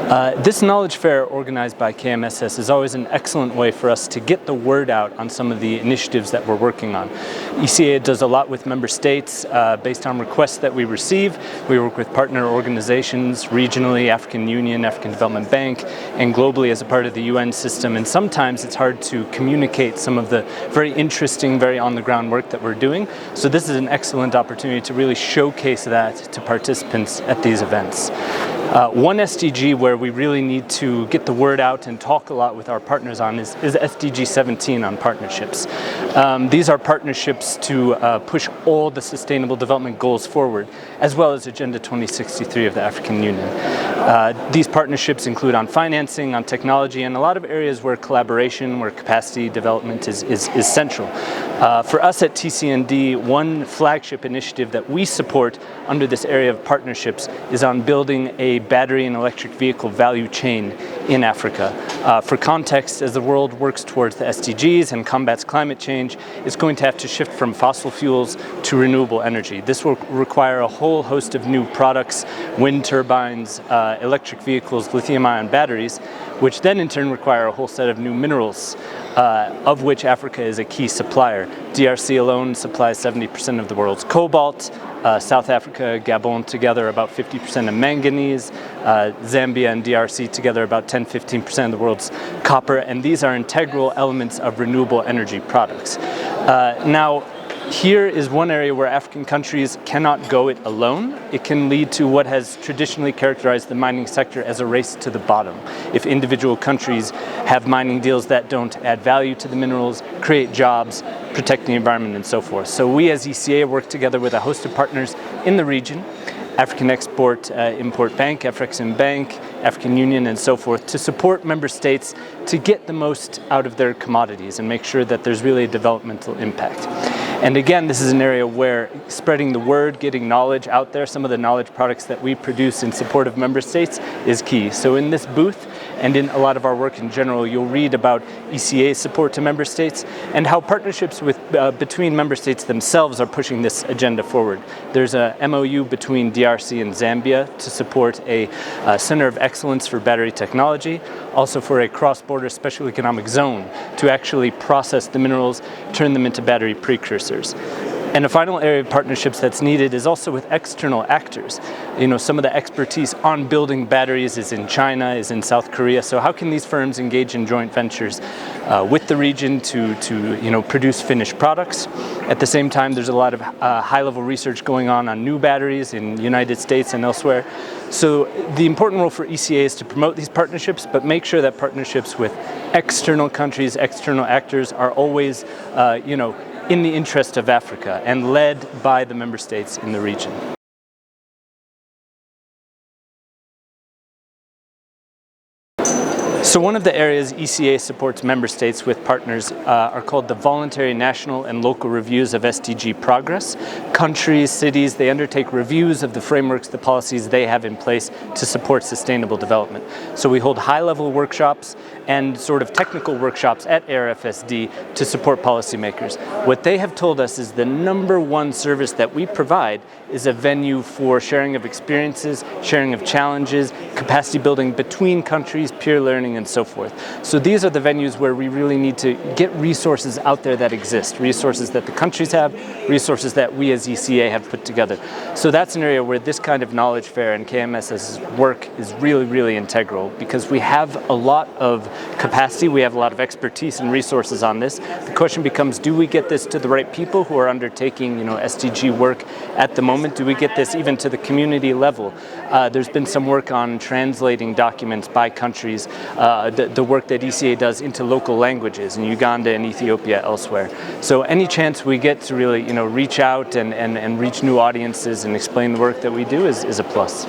This knowledge fair organized by KMSS is always an excellent way for us to get the word out on some of the initiatives that we're working on. ECA does a lot with member states based on requests that we receive. We work with partner organizations regionally, African Union, African Development Bank, and globally as a part of the UN system. And sometimes it's hard to communicate some of the very interesting, very on-the-ground work that we're doing. So this is an excellent opportunity to really showcase that to participants at these events. One SDG where we really need to get the word out and talk a lot with our partners on is SDG 17 on partnerships. These are partnerships to push all the sustainable development goals forward, as well as Agenda 2063 of the African Union. These partnerships include on financing, on technology, and a lot of areas where collaboration, where capacity development is central. For us at TCND, one flagship initiative that we support under this area of partnerships is on building a battery and electric vehicle value chain in Africa. For context, as the world works towards the SDGs and combats climate change, it's going to have to shift from fossil fuels to renewable energy. This will require a whole host of new products, wind turbines, electric vehicles, lithium-ion batteries, which then in turn require a whole set of new minerals, of which Africa is a key supplier. DRC alone supplies 70% of the world's cobalt, South Africa, Gabon together about 50% of manganese, Zambia and DRC together about 10-15% of the world's copper, and these are integral elements of renewable energy products. Now, here is one area where African countries cannot go it alone. It can lead to what has traditionally characterized the mining sector as a race to the bottom. If individual countries have mining deals that don't add value to the minerals, create jobs, protect the environment, and so forth. So we as ECA work together with a host of partners in the region, African Export-Import Bank, Afrexim Bank, African Union, and so forth, to support member states to get the most out of their commodities and make sure that there's really a developmental impact. And again, this is an area where spreading the word, getting knowledge out there, some of the knowledge products that we produce in support of member states is key. So in this booth, and in a lot of our work in general, you'll read about ECA's support to member states and how partnerships between member states themselves are pushing this agenda forward. There's a MOU between DRC and Zambia to support a Center of Excellence for Battery Technology, also for a cross-border special economic zone to actually process the minerals, turn them into battery precursors. And a final area of partnerships that's needed is also with external actors. Some of the expertise on building batteries is in China, is in South Korea. So how can these firms engage in joint ventures with the region to produce finished products? At the same time, there's a lot of high-level research going on new batteries in the United States and elsewhere. So the important role for ECA is to promote these partnerships, but make sure that partnerships with external countries, external actors are always, in the interest of Africa and led by the member states in the region. So one of the areas ECA supports member states with partners are called the Voluntary National and Local Reviews of SDG Progress. Countries, cities, they undertake reviews of the frameworks, the policies they have in place to support sustainable development. So we hold high-level workshops and sort of technical workshops at ARFSD to support policymakers. What they have told us is the #1 service that we provide is a venue for sharing of experiences, sharing of challenges, capacity building between countries, peer learning, and so forth. So these are the venues where we really need to get resources out there that exist, resources that the countries have, resources that we as ECA have put together. So that's an area where this kind of knowledge fair and KMSS's work is really, really integral, because we have a lot of capacity, we have a lot of expertise and resources on this. The question becomes, do we get this to the right people who are undertaking SDG work at the moment? Do we get this even to the community level? There's been some work on translating documents by countries, the work that ECA does into local languages in Uganda and Ethiopia, elsewhere. So any chance we get to really reach out and reach new audiences and explain the work that we do is a plus.